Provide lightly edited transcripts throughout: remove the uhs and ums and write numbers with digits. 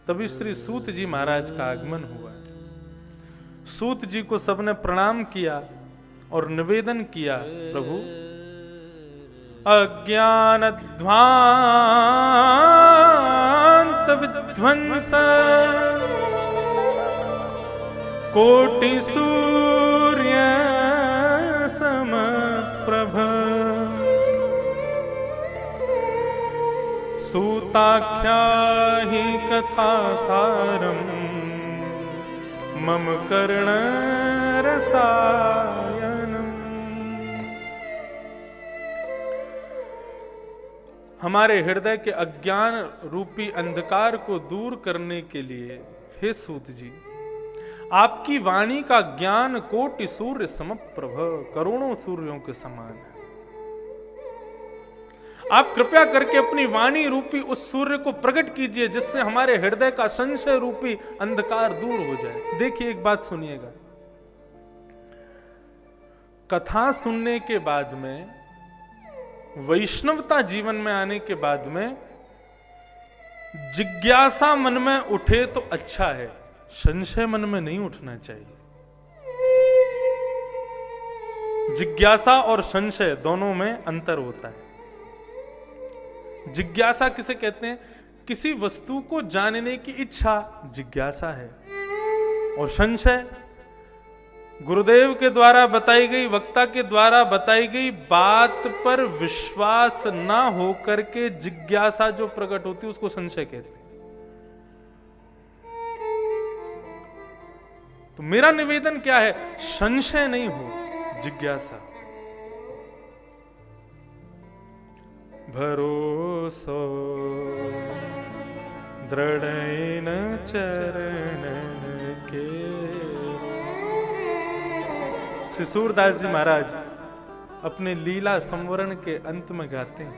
तभी श्री सूत जी महाराज का आगमन हुआ। सूत जी को सबने प्रणाम किया और निवेदन किया, प्रभु अज्ञान ध्वांत विध्वंस कोटि सूर्य समप्रभ सूताख्या हि कथा सारम मम कर्ण रसायनम। हमारे हृदय के अज्ञान रूपी अंधकार को दूर करने के लिए हे सूत जी, आपकी वाणी का ज्ञान कोटि सूर्य समप्रभ, करोड़ों सूर्यों के समान है। आप कृपया करके अपनी वाणी रूपी उस सूर्य को प्रकट कीजिए जिससे हमारे हृदय का संशय रूपी अंधकार दूर हो जाए। देखिए एक बात सुनिएगा, कथा सुनने के बाद में, वैष्णवता जीवन में आने के बाद में जिज्ञासा मन में उठे तो अच्छा है, संशय मन में नहीं उठना चाहिए। जिज्ञासा और संशय दोनों में अंतर होता है। जिज्ञासा किसे कहते हैं? किसी वस्तु को जानने की इच्छा जिज्ञासा है। और संशय गुरुदेव के द्वारा बताई गई, वक्ता के द्वारा बताई गई बात पर विश्वास ना होकर के जिज्ञासा जो प्रकट होती है उसको संशय कहते हैं। तो मेरा निवेदन क्या है? संशय नहीं हो, जिज्ञासा। भरोसो दृढ़ चरणन के। श्री सूरदास जी महाराज अपने लीला संवरण के अंत में गाते हैं,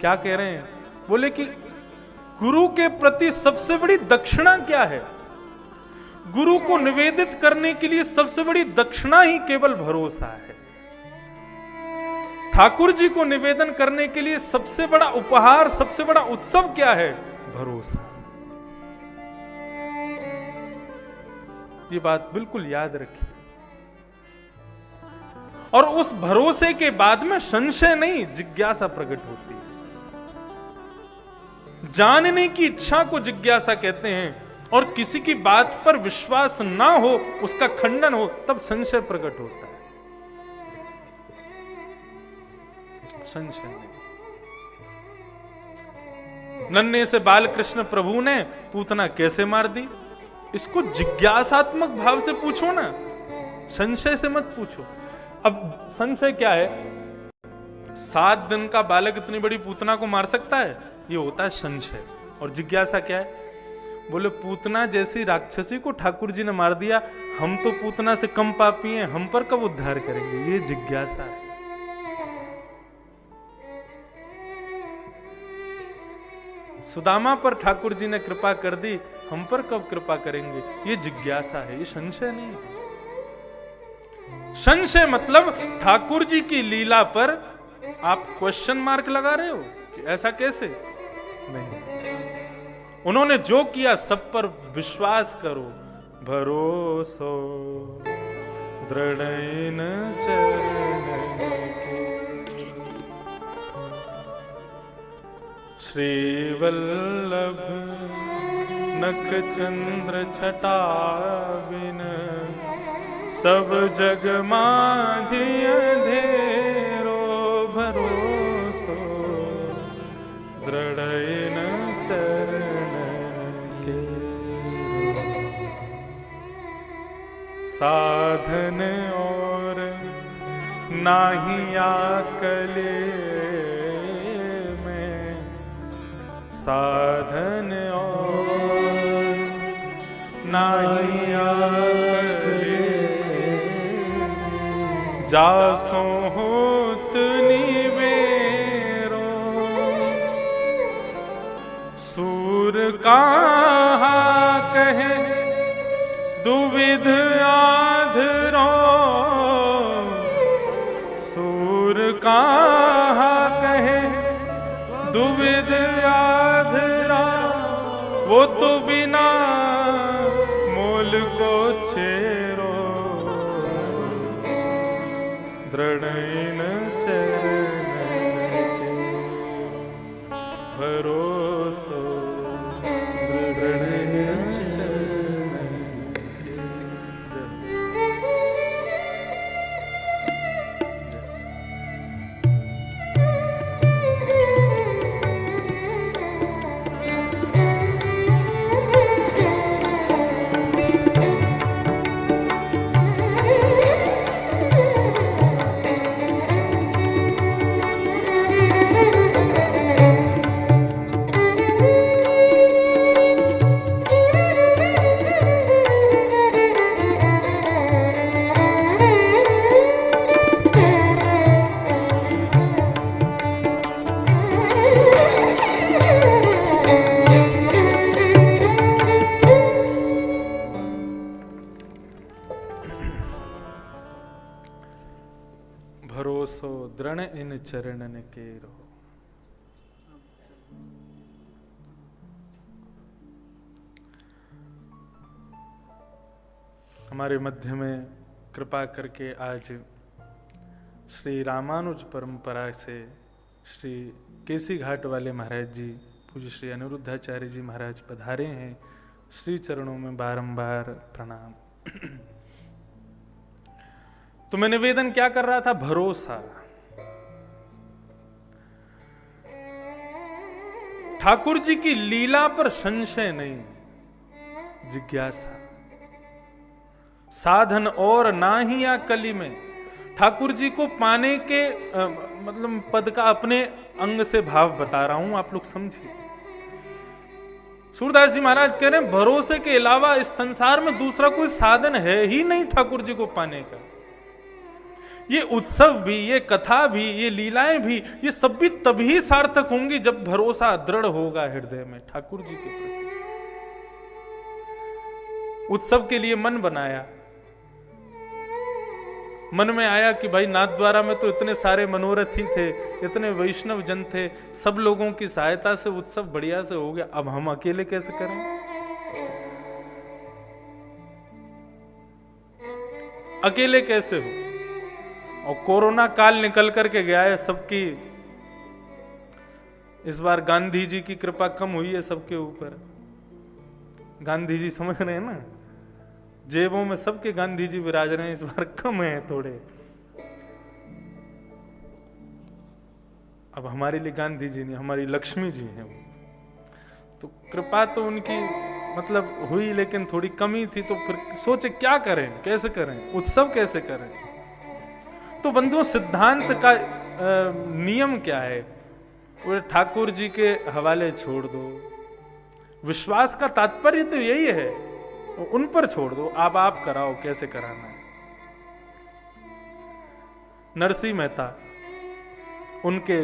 क्या कह रहे हैं? बोले कि गुरु के प्रति सबसे बड़ी दक्षिणा क्या है? गुरु को निवेदित करने के लिए सबसे बड़ी दक्षिणा ही केवल भरोसा है। ठाकुर जी को निवेदन करने के लिए सबसे बड़ा उपहार, सबसे बड़ा उत्सव क्या है? भरोसा। ये बात बिल्कुल याद रखिए। और उस भरोसे के बाद में संशय नहीं, जिज्ञासा प्रकट होती है। जानने की इच्छा को जिज्ञासा कहते हैं। और किसी की बात पर विश्वास ना हो, उसका खंडन हो, तब संशय प्रकट होता है। संशय नन्हे से बालकृष्ण प्रभु ने पूतना कैसे मार दी, इसको जिज्ञासात्मक भाव से पूछो ना, संशय से मत पूछो। अब संशय क्या है? 7 दिन का बालक इतनी बड़ी पूतना को मार सकता है? ये होता है संशय। और जिज्ञासा क्या है? बोले पूतना जैसी राक्षसी को ठाकुर जी ने मार दिया, हम तो पूतना से कम पापी हैं, हम पर कब उद्धार करेंगे? ये जिज्ञासा है। सुदामा पर ठाकुर जी ने कृपा कर दी, हम पर कब कृपा करेंगे? ये जिज्ञासा है, ये संशय नहीं है। संशय मतलब ठाकुर जी की लीला पर आप क्वेश्चन मार्क लगा रहे हो कि ऐसा कैसे? नहीं, उन्होंने जो किया सब पर विश्वास करो। भरोसो दृढ़ चरणन के। श्री वल्लभ नख चंद्र छटा बिन सब जग माझि अंधेरो। भरोसो दृढ़ चरणन के। साधन और नाही आकले में, साधन और नाही आकले। जासो होत निवेरो सूर कहा कहे दुविध आधरो। सूर कहा कहे दुविध आधरा। वो तो बिना मोल को छेरो दृढ़ इन चरण के भरोसो दृढ़ इन चरण के। भरोसो दृढ़ इन चरणन केरो। हमारे मध्य में कृपा करके आज श्री रामानुज परंपरा से श्री केसी घाट वाले महाराज जी, पूज्य श्री अनिरुद्धाचार्य जी महाराज पधारे हैं। श्री चरणों में बारंबार प्रणाम। तो मैं निवेदन क्या कर रहा था? भरोसा। ठाकुर जी की लीला पर संशय नहीं, जिज्ञासा। साधन और ना ही या कली में ठाकुर जी को पाने के मतलब पद का अपने अंग से भाव बता रहा हूं, आप लोग समझिए। सूरदास जी महाराज कह रहे हैं भरोसे के अलावा इस संसार में दूसरा कोई साधन है ही नहीं ठाकुर जी को पाने का। ये उत्सव भी, ये कथा भी, ये लीलाएं भी, ये सब भी तभी सार्थक होंगी जब भरोसा दृढ़ होगा हृदय में ठाकुर जी के प्रति। उत्सव के लिए मन बनाया, मन में आया कि भाई नाथद्वारा में तो इतने सारे मनोरथी थे, इतने वैष्णव जन थे, सब लोगों की सहायता से उत्सव बढ़िया से हो गया। अब हम अकेले कैसे करें? अकेले कैसे हो? और कोरोना काल निकल करके गया है सबकी। इस बार गांधी जी की कृपा कम हुई है सबके ऊपर। गांधी जी समझ रहे हैं ना, जेबों में सबके गांधी जी विराज रहे हैं, इस बार कम है थोड़े। अब हमारे लिए गांधी जी नहीं, हमारी लक्ष्मी जी हैं वो। तो कृपा तो उनकी मतलब हुई, लेकिन थोड़ी कमी थी। तो फिर सोचे क्या करें, कैसे करें, उत्सव कैसे करें। तो बंधुओं, सिद्धांत का नियम क्या है? वो ठाकुर जी के हवाले छोड़ दो। विश्वास का तात्पर्य तो यही है, उन पर छोड़ दो। आप कराओ कैसे कराना है। नरसिंह मेहता, उनके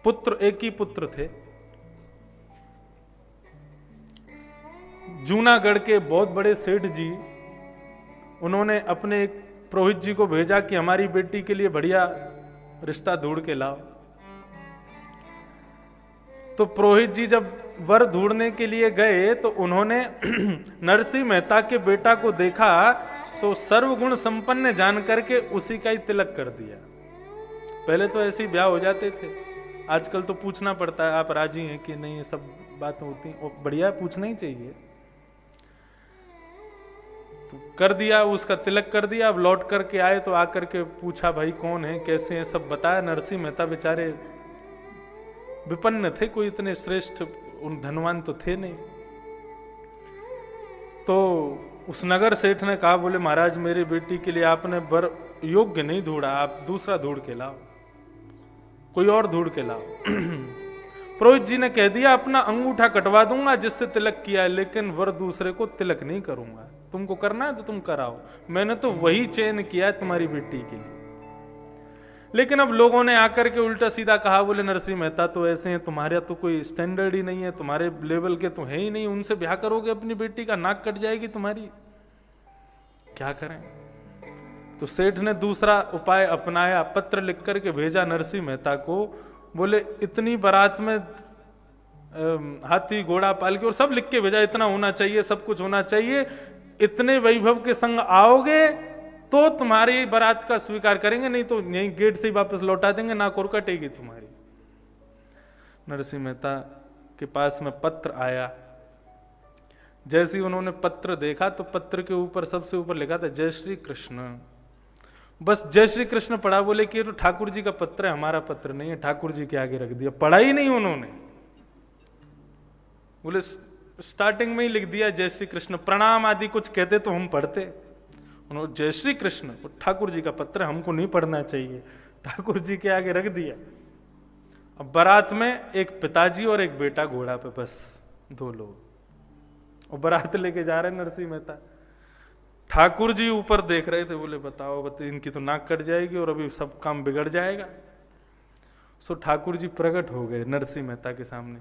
पुत्र, एक ही पुत्र थे। जूनागढ़ के बहुत बड़े सेठ जी, उन्होंने अपने एक पुरोहित जी को भेजा कि हमारी बेटी के लिए बढ़िया रिश्ता ढूंढ के लाओ। तो पुरोहित जी जब वर ढूंढने के लिए गए तो उन्होंने नरसिंह मेहता के बेटा को देखा तो सर्वगुण संपन्न जान करके उसी का ही तिलक कर दिया। पहले तो ऐसे ही ब्याह हो जाते थे, आजकल तो पूछना पड़ता है आप राजी हैं कि नहीं, ये सब बातें होती हैं। और बढ़िया पूछना ही चाहिए। तो कर दिया, उसका तिलक कर दिया। अब लौट करके आए तो आकर के पूछा भाई कौन है, कैसे हैं, सब बताया। नरसिंह मेहता बेचारे विपन्न थे, कोई इतने श्रेष्ठ उन धनवान तो थे नहीं। तो उस नगर सेठ ने कहा, बोले महाराज मेरी बेटी के लिए आपने वर योग्य नहीं ढूंढा, आप दूसरा ढूंढ के लाओ, कोई और ढूंढ के लाओ। पुरोहित जी ने कह दिया अपना अंगूठा कटवा दूंगा जिससे तिलक किया है, लेकिन वर दूसरे को तिलक नहीं करूंगा। तुमको करना है तो तुम कराओ, मैंने तो वही चयन किया है तुम्हारी बेटी के लिए। लेकिन अब लोगों ने आकर के उल्टा सीधा कहा, बोले नरसिंह मेहता तो ऐसे हैं, तुम्हारा तो कोई स्टैंडर्ड ही नहीं है, तुम्हारे लेवल के तो है ही नहीं, उनसे ब्याह करोगे अपनी बेटी का नाक कट जाएगी तुम्हारी, क्या करें। तो सेठ ने दूसरा उपाय अपनाया, पत्र लिख करके भेजा नरसिंह मेहता को। बोले इतनी बारात में हाथी घोड़ा पालकी और सब लिख के भेजा, इतना होना चाहिए, सब कुछ होना चाहिए, इतने वैभव के संग आओगे तो तुम्हारी बारात का स्वीकार करेंगे, नहीं तो यहीं गेट से ही वापस लौटा देंगे, नाक और कटेगी तुम्हारी। नरसिंह मेहता के पास में पत्र आया। जैसे ही उन्होंने पत्र देखा तो पत्र के ऊपर सबसे ऊपर लिखा था जय श्री कृष्ण। बस जय श्री कृष्ण पढ़ा, बोले कि ये तो ठाकुर जी का पत्र है, हमारा पत्र नहीं है, ठाकुर जी के आगे रख दिया, पढ़ा ही नहीं उन्होंने। बोले स्टार्टिंग में ही लिख दिया जय श्री कृष्ण, प्रणाम आदि कुछ कहते तो हम पढ़ते, उन्होंने जय श्री कृष्ण, ठाकुर जी का पत्र हमको नहीं पढ़ना चाहिए, ठाकुर जी के आगे रख दिया। अब बारात में एक पिताजी और एक बेटा घोड़ा पे, बस 2 लोग, और बारात लेके जा रहे नरसिंह मेहता। ठाकुर जी ऊपर देख रहे थे, बोले बताओ इनकी तो नाक कट जाएगी और अभी सब काम बिगड़ जाएगा। सो ठाकुर जी प्रकट हो गए नरसिंह मेहता के सामने,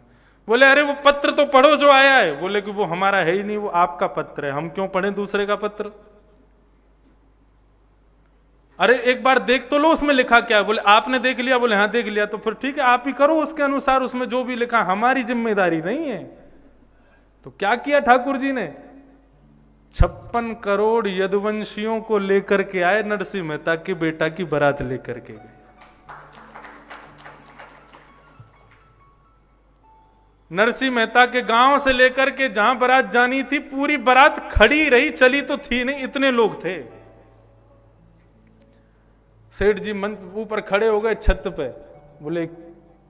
बोले अरे वो पत्र तो पढ़ो जो आया है। बोले कि वो हमारा है ही नहीं, वो आपका पत्र है, हम क्यों पढ़ें दूसरे का पत्र। अरे एक बार देख तो लो उसमें लिखा क्या है। बोले आपने देख लिया। बोले हाँ देख लिया, तो फिर ठीक है आप ही करो उसके अनुसार, उसमें जो भी लिखा, हमारी जिम्मेदारी नहीं है। तो क्या किया ठाकुर जी ने, 56 करोड़ यदुवंशियों को लेकर के आए, नरसिंह मेहता के बेटा की बारात लेकर के गए। नरसिंह मेहता के गांव से लेकर के जहां बारात जानी थी, पूरी बारात खड़ी रही, चली तो थी नहीं, इतने लोग थे। सेठ जी ऊपर खड़े हो गए छत पे, बोले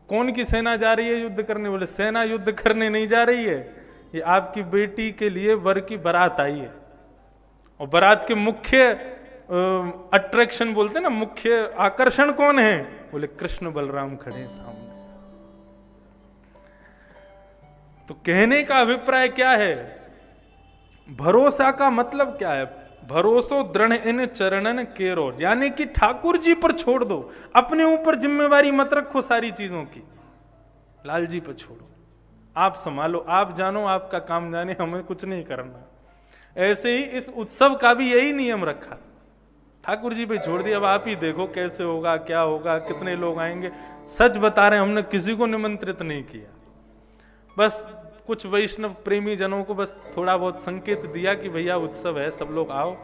कौन की सेना जा रही है युद्ध करने। बोले सेना युद्ध करने नहीं जा रही है, ये आपकी बेटी के लिए वर की बारात आई है। और बारात के मुख्य अट्रैक्शन बोलते ना, मुख्य आकर्षण कौन है। बोले कृष्ण बलराम खड़े हैं सामने। तो कहने का अभिप्राय क्या है, भरोसा का मतलब क्या है, भरोसो दृढ़ इन चरणन केरो, यानी कि ठाकुर जी पर छोड़ दो, अपने ऊपर जिम्मेवारी मत रखो सारी चीजों की, लाल जी पर छोड़ो, आप संभालो, आप जानो, आपका काम जाने, हमें कुछ नहीं करना। ऐसे ही इस उत्सव का भी यही नियम रखा, ठाकुर जी पे छोड़ दिया, अब आप ही देखो कैसे होगा, क्या होगा, कितने लोग आएंगे। सच बता रहे हैं, हमने किसी को निमंत्रित नहीं किया, बस कुछ वैष्णव प्रेमी जनों को बस थोड़ा बहुत संकेत दिया कि भैया उत्सव है, सब लोग आओ।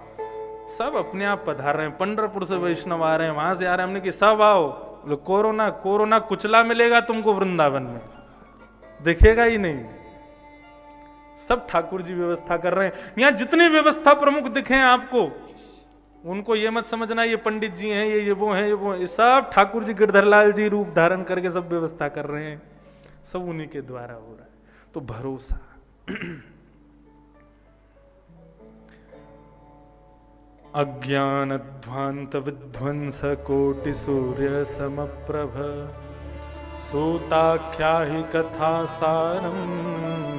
सब अपने आप पधार रहे हैं, पंढरपुर से वैष्णव आ रहे हैं, वहां से आ रहे हैं, हमने कि सब आओ। कोरोना कोरोना कुचला मिलेगा तुमको वृंदावन में, दिखेगा ही नहीं। सब ठाकुर जी व्यवस्था कर रहे हैं। यहाँ जितने व्यवस्था प्रमुख दिखे हैं आपको, उनको ये मत समझना ये पंडित जी हैं, ये वो हैं, ये वो हैं, सब ठाकुर जी गिरधरलाल जी रूप धारण करके सब व्यवस्था कर रहे हैं, सब उन्हीं के द्वारा हो रहा है। तो भरोसा अज्ञानध्वांत विध्वंस कोटि सूर्य समप्रभ सूताख्या ही कथा सारम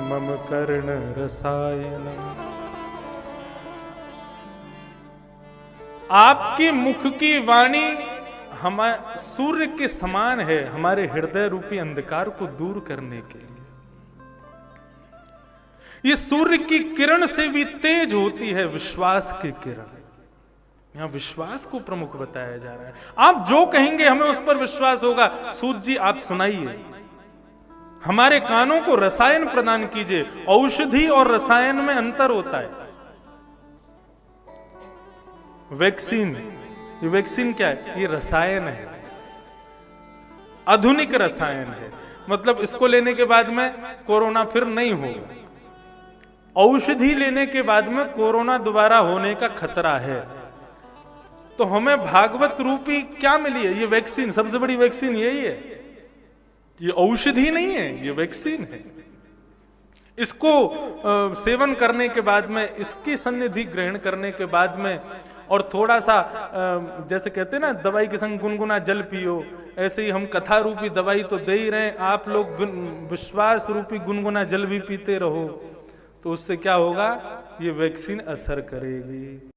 मम कर्ण रसायनम। आपके मुख की वाणी हमारे सूर्य के समान है, हमारे हृदय रूपी अंधकार को दूर करने के लिए। ये सूर्य की किरण से भी तेज होती है विश्वास की किरण। यहां विश्वास को प्रमुख बताया जा रहा है। आप जो कहेंगे हमें उस पर विश्वास होगा। सूत जी आप सुनाइए, हमारे कानों को रसायन प्रदान कीजिए। औषधि और रसायन में अंतर होता है। वैक्सीन, ये वैक्सीन क्या है, ये रसायन है, आधुनिक रसायन है, मतलब इसको लेने के बाद में कोरोना फिर नहीं होगा। औषधि लेने के बाद में कोरोना दोबारा होने का खतरा है। तो हमें भागवत रूपी क्या मिली है, ये वैक्सीन, सबसे बड़ी वैक्सीन यही है। ये औषधि नहीं है, ये वैक्सीन है। इसको सेवन करने के बाद में, इसकी सन्निधि ग्रहण करने के बाद में, और थोड़ा सा जैसे कहते हैं ना दवाई के संग गुनगुना जल पियो, ऐसे ही हम कथा रूपी दवाई तो दे ही रहे हैं, आप लोग विश्वास रूपी गुनगुना जल भी पीते रहो, तो उससे क्या होगा, ये वैक्सीन असर करेगी।